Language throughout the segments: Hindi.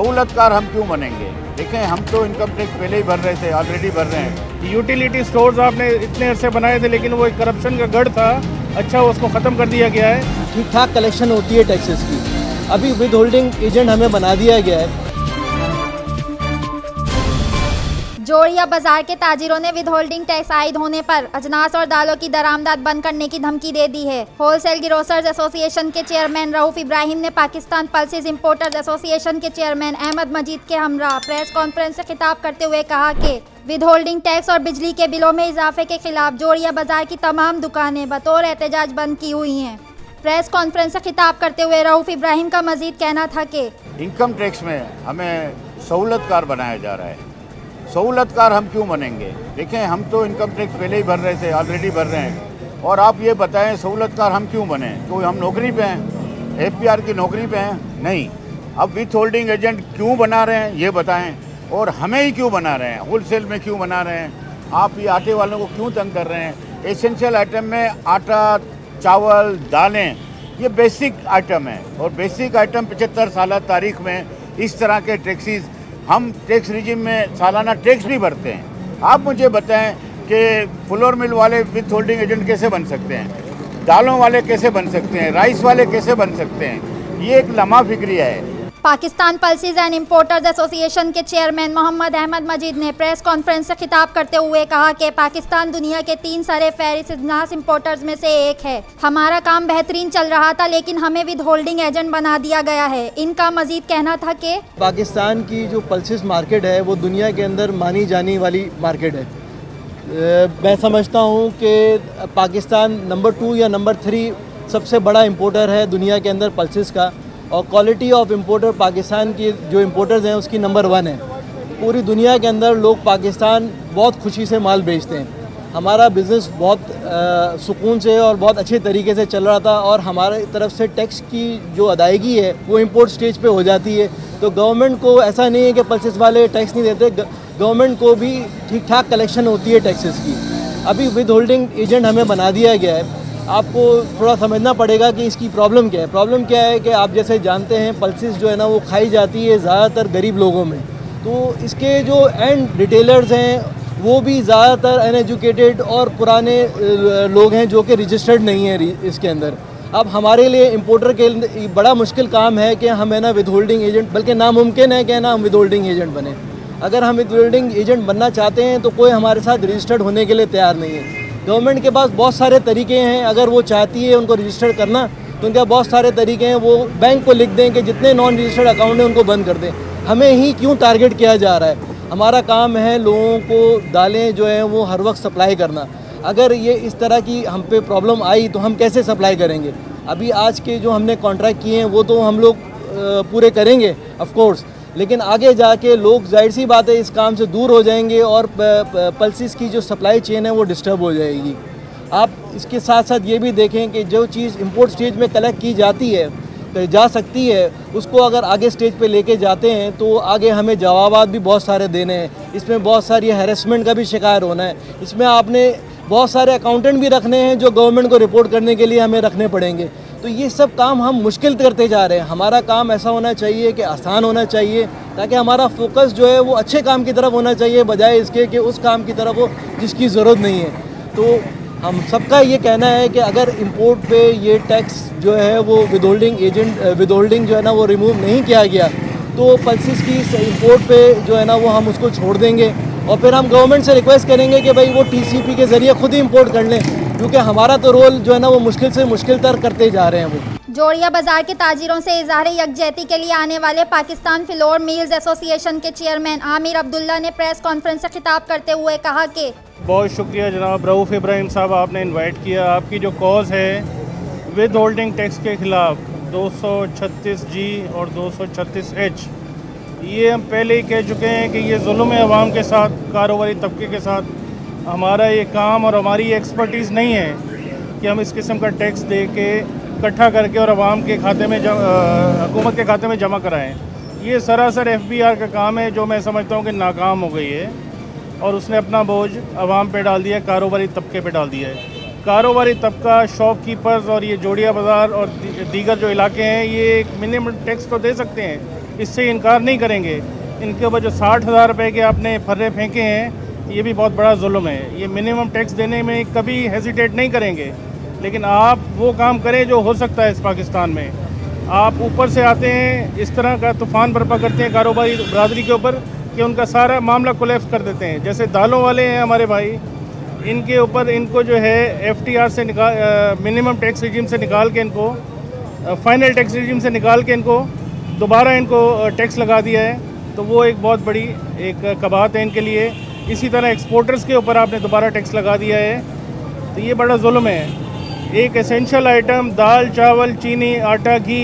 सहूलतकार हम क्यों बनेंगे? देखें, हम तो इनकम टैक्स पहले ही भर रहे थे, ऑलरेडी भर रहे हैं। यूटिलिटी स्टोर्स आपने इतने अरसे बनाए थे, लेकिन वो एक करप्शन का गढ़ था। अच्छा, उसको ख़त्म कर दिया गया है। ठीक ठाक कलेक्शन होती है टैक्सेस की। अभी विद होल्डिंग एजेंट हमें बना दिया गया है। जोड़िया बाजार के ताजिरों ने विद होल्डिंग टैक्स आयद होने पर अजनास और दालों की दरामदाद बंद करने की धमकी दे दी है। होलसेल ग्रोसर्स एसोसिएशन के चेयरमैन रऊफ इब्राहिम ने पाकिस्तान पल्सेस इंपोर्टर्स एसोसिएशन के चेयरमैन अहमद मजीद के हमरा प्रेस कॉन्फ्रेंस से खिताब करते हुए कहा कि विद होल्डिंग टैक्स और बिजली के बिलों में इजाफे के खिलाफ जोड़िया बाजार की तमाम दुकानें बतौर एहतजाज बंद की हुई हैं। प्रेस कॉन्फ्रेंस से खिताब करते हुए रऊफ इब्राहिम का मजीद कहना था कि इनकम टैक्स में हमें सहूलतकार बनाया जा रहा है। सहूलतकार हम क्यों बनेंगे? देखें, हम तो इनकम टैक्स पहले ही भर रहे थे, ऑलरेडी भर रहे हैं। और आप ये बताएं, सहूलतकार हम क्यों बने? क्योंकि हम नौकरी पे हैं, FBR की नौकरी पे हैं? नहीं। अब विथ होल्डिंग एजेंट क्यों बना रहे हैं ये बताएं, और हमें ही क्यों बना रहे हैं? होलसेल में क्यों बना रहे हैं? आप ये आटे वालों को क्यों तंग कर रहे हैं? एसेंशियल आइटम में आटा, चावल, दालें, ये बेसिक आइटम है। और बेसिक आइटम 75 साल तारीख में इस तरह के टैक्सीज, हम टैक्स रिजिम में सालाना टैक्स भी भरते हैं। आप मुझे बताएं कि फ्लोर मिल वाले विथ होल्डिंग एजेंट कैसे बन सकते हैं? दालों वाले कैसे बन सकते हैं? राइस वाले कैसे बन सकते हैं? ये एक लम्हा फिक्रिया है। Pakistan pulses and importers association के चेयरमैन मोहम्मद अहमद मजीद ने प्रेस कॉन्फ्रेंस से खिताब करते हुए कहा कि पाकिस्तान दुनिया के 3 सरे फहरिस्त अजनास इंपोर्टर्स में से एक है। हमारा काम बेहतरीन चल रहा था, लेकिन हमें विद होल्डिंग एजेंट बना दिया गया है। इनका मजीद कहना था कि पाकिस्तान की जो पल्सेस मार्केट है वो दुनिया के अंदर मानी जाने वाली मार्केट है। मैं समझता हूँ कि पाकिस्तान नंबर 2 या नंबर 3 सबसे बड़ा इंपोर्टर है दुनिया के अंदर पल्सेस का, और क्वालिटी ऑफ इंपोर्टर पाकिस्तान की जो इंपोर्टर्स हैं उसकी नंबर 1 है। पूरी दुनिया के अंदर लोग पाकिस्तान बहुत खुशी से माल बेचते हैं। हमारा बिज़नेस बहुत सुकून से और बहुत अच्छे तरीके से चल रहा था, और हमारे तरफ से टैक्स की जो अदायगी है वो इंपोर्ट स्टेज पे हो जाती है। तो गवर्नमेंट को ऐसा नहीं है कि पल्सेस वाले टैक्स नहीं देते, गवर्नमेंट को भी ठीक ठाक कलेक्शन होती है टैक्सेस की। अभी विद होल्डिंग एजेंट हमें बना दिया गया है। आपको थोड़ा समझना पड़ेगा कि इसकी प्रॉब्लम क्या है। प्रॉब्लम क्या है कि आप जैसे जानते हैं पल्सेस जो है ना वो खाई जाती है ज़्यादातर गरीब लोगों में। तो इसके जो एंड रिटेलर्स हैं वो भी ज़्यादातर अनएजुकेटेड और पुराने लोग हैं जो कि रजिस्टर्ड नहीं है इसके अंदर। अब हमारे लिए इंपोर्टर के बड़ा मुश्किल काम है कि हम है ना विद होल्डिंग एजेंट, बल्कि नामुमकिन है कि ना हम विद होल्डिंग एजेंट बने। अगर हम विद होल्डिंग एजेंट बनना चाहते हैं तो कोई हमारे साथ रजिस्टर्ड होने के लिए तैयार नहीं है। गवर्नमेंट के पास बहुत सारे तरीके हैं, अगर वो चाहती है उनको रजिस्टर करना तो उनके बहुत सारे तरीके हैं। वो बैंक को लिख दें कि जितने नॉन रजिस्टर्ड अकाउंट हैं उनको बंद कर दें। हमें ही क्यों टारगेट किया जा रहा है? हमारा काम है लोगों को दालें जो हैं वो हर वक्त सप्लाई करना। अगर ये इस तरह की हम पे प्रॉब्लम आई तो हम कैसे सप्लाई करेंगे? अभी आज के जो हमने कॉन्ट्रैक्ट किए हैं वो तो हम लोग पूरे करेंगे ऑफ कोर्स, लेकिन आगे जाके लोग जाहिर सी बात है इस काम से दूर हो जाएंगे और पल्सेस की जो सप्लाई चेन है वो डिस्टर्ब हो जाएगी। आप इसके साथ साथ ये भी देखें कि जो चीज़ इंपोर्ट स्टेज में कलेक्ट की जाती है जा सकती है, उसको अगर आगे स्टेज पे लेके जाते हैं तो आगे हमें जवाबात भी बहुत सारे देने हैं। इसमें बहुत सारी हैरेसमेंट का भी शिकार होना है। इसमें आपने बहुत सारे अकाउंटेंट भी रखने हैं जो गवर्नमेंट को रिपोर्ट करने के लिए हमें रखने पड़ेंगे। तो ये सब काम हम मुश्किल करते जा रहे हैं। हमारा काम ऐसा होना चाहिए कि आसान होना चाहिए, ताकि हमारा फोकस जो है वो अच्छे काम की तरफ होना चाहिए, बजाय इसके कि उस काम की तरफ हो जिसकी ज़रूरत नहीं है। तो हम सबका ये कहना है कि अगर इंपोर्ट पे ये टैक्स जो है वो विद होल्डिंग जो है ना वो रिमूव नहीं किया गया तो पल्सेस की इंपोर्ट पे जो है ना वो हम उसको छोड़ देंगे, और फिर हम गवर्नमेंट से रिक्वेस्ट करेंगे कि भाई वो TCP के ज़रिए खुद ही इंपोर्ट कर लें, क्योंकि हमारा तो रोल जो है ना वो मुश्किल से मुश्किल तर करते जा रहे हैं वो। जोड़िया बाजार के ताजिरों से इज़हार यकजहती के लिए आने वाले पाकिस्तान फ्लोर मिल्स एसोसिएशन के चेयरमैन आमिर अब्दुल्ला ने प्रेस कॉन्फ्रेंस से खिताब करते हुए कहा कि बहुत शुक्रिया जनाब रऊफ इब्राहिम साहब, आपने इनवाइट किया। आपकी जो कॉज है विद होल्डिंग टैक्स के ख़िलाफ़ 236G और 236H, ये हम पहले ही कह चुके हैं कि ये जुल्म है अवाम के साथ, कारोबारी तबके के साथ। हमारा ये काम और हमारी ये एक्सपर्टीज़ नहीं है कि हम इस किस्म का टैक्स दे के इकट्ठा करके और अवाम के खाते में हुकूमत के खाते में जमा कराएं। ये सरासर FBR का काम है जो मैं समझता हूँ कि नाकाम हो गई है, और उसने अपना बोझ अवाम पे डाल दिया है, कारोबारी तबके पे डाल दिया है। कारोबारी तबका, शॉपकीपर्स और ये जोड़िया बाज़ार और दीगर जो इलाके हैं ये एक मिनिमम टैक्स तो दे सकते हैं, इससे इनकार नहीं करेंगे। इनके ऊपर जो 60,000 रुपये के आपने फर्रे फेंके हैं, ये भी बहुत बड़ा जुल्म है। ये मिनिमम टैक्स देने में कभी हेजिटेट नहीं करेंगे, लेकिन आप वो काम करें जो हो सकता है इस पाकिस्तान में। आप ऊपर से आते हैं, इस तरह का तूफ़ान बर्पा करते हैं कारोबारी बरादरी के ऊपर कि उनका सारा मामला कोलैप्स कर देते हैं। जैसे दालों वाले हैं हमारे भाई, इनके ऊपर इनको जो है FTR से मिनिमम टैक्स रिजीम से निकाल के इनको फाइनल टैक्स रिजीम से निकाल के इनको दोबारा इनको टैक्स लगा दिया है। तो वो एक बहुत बड़ी एक कबात है इनके लिए। इसी तरह एक्सपोर्टर्स के ऊपर आपने दोबारा टैक्स लगा दिया है, तो ये बड़ा जुल्म है। एक एसेंशियल आइटम दाल, चावल, चीनी, आटा, घी,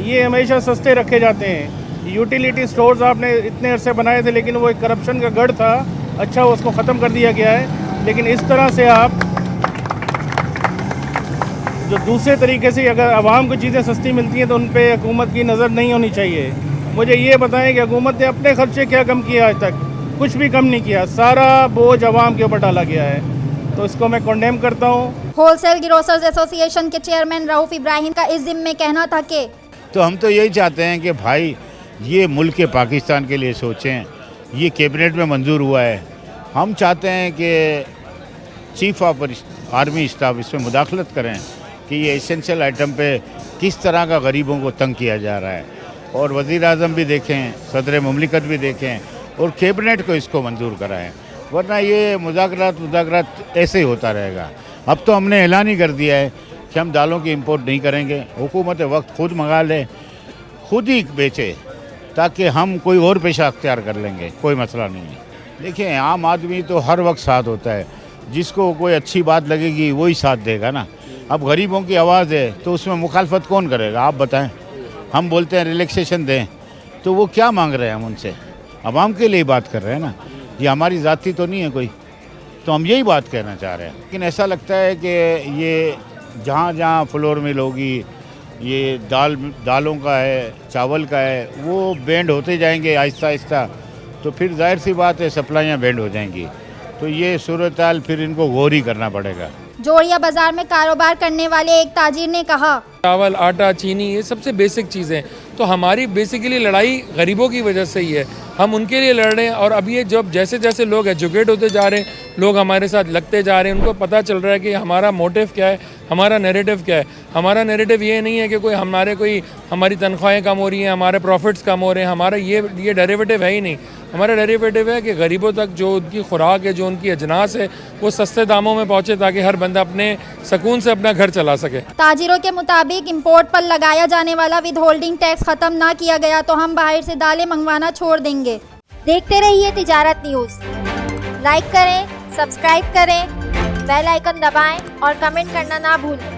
ये हमेशा सस्ते रखे जाते हैं। यूटिलिटी स्टोर्स आपने इतने अरसे बनाए थे, लेकिन वो एक करप्शन का गढ़ था। अच्छा, उसको ख़त्म कर दिया गया है। लेकिन इस तरह से आप जो दूसरे तरीके से अगर आवाम को चीज़ें सस्ती मिलती हैं तो उन पे हुकूमत की नज़र नहीं होनी चाहिए। मुझे ये बताएं कि हुकूमत ने अपने खर्चे क्या कम किया आज तक? कुछ भी कम नहीं किया, सारा बोझ आवाम के ऊपर डाला गया है। तो इसको मैं कंडेम करता हूँ। होलसेल ग्रोसर्स एसोसिएशन के चेयरमैन रऊफ इब्राहिम का इस ज़िम्मे में कहना था कि तो हम तो यही चाहते हैं कि भाई ये मुल्क के पाकिस्तान के लिए सोचें। ये कैबिनेट में मंजूर हुआ है। हम चाहते हैं कि चीफ ऑफ आर्मी स्टाफ इसमें मुदाखलत करें कि ये एसेंशियल आइटम पे किस तरह का गरीबों को तंग किया जा रहा है, और वज़ीर आज़म भी देखें, सदर मुमलिकत भी देखें और कैबिनेट को इसको मंजूर कराएं, वरना ये मुज़ाकरात ऐसे ही होता रहेगा। अब तो हमने ऐलान ही कर दिया है कि हम दालों की इंपोर्ट नहीं करेंगे। हुकूमत वक्त खुद मंगा ले, खुद ही बेचे, ताकि हम कोई और पेशा अख्तियार कर लेंगे, कोई मसला नहीं है। देखिए, आम आदमी तो हर वक्त साथ होता है, जिसको कोई अच्छी बात लगेगी वही साथ देगा ना। अब गरीबों की आवाज़ है तो उसमें मुखालफत कौन करेगा, आप बताएं। हम बोलते हैं रिलैक्सेशन दें, तो वो क्या मांग रहे हैं हम उनसे? आवाम के लिए बात कर रहे हैं ना, ये हमारी ज़ाती तो नहीं है कोई। तो हम यही बात कहना चाह रहे हैं। लेकिन ऐसा लगता है कि ये जहाँ जहाँ फ्लोर मिल होगी, ये दालों का है, चावल का है, वो बैंड होते जाएंगे आहिस्ता आहिस्ता, तो फिर जाहिर सी बात है सप्लाइयाँ बैंड हो जाएंगी। तो ये सूरत हाल फिर इनको गौर ही करना पड़ेगा। जोड़िया बाजार में कारोबार करने वाले एक ताजिर ने कहा, चावल, आटा, चीनी, ये सबसे बेसिक चीज़ें। तो हमारी बेसिकली लड़ाई गरीबों की वजह से ही है, हम उनके लिए लड़ रहे हैं। और अब ये जब जैसे जैसे लोग एजुकेट होते जा रहे हैं, लोग हमारे साथ लगते जा रहे हैं, उनको पता चल रहा है कि हमारा मोटिव क्या है, हमारा नैरेटिव क्या है। हमारा नैरेटिव ये नहीं है कि हमारी तनख्वाहें कम हो रही हैं, हमारे प्रॉफिट्स कम हो रहे हैं, हमारा ये डेरिवेटिव है ही नहीं। हमारा डेरिवेटिव है कि गरीबों तक जो उनकी खुराक है, जो उनकी अजनास है, वो सस्ते दामों में पहुँचे, ताकि हर बंदा अपने सुकून से अपना घर चला सके। ताजिरों के मुताबिक इंपोर्ट पर लगाया जाने वाला विद होल्डिंग टैक्स खत्म ना किया गया तो हम बाहर से दालें मंगवाना छोड़ देंगे। देखते रहिए तिजारत न्यूज़। लाइक करें, सब्सक्राइब करें, बेल आइकन दबाएं और कमेंट करना ना भूलें।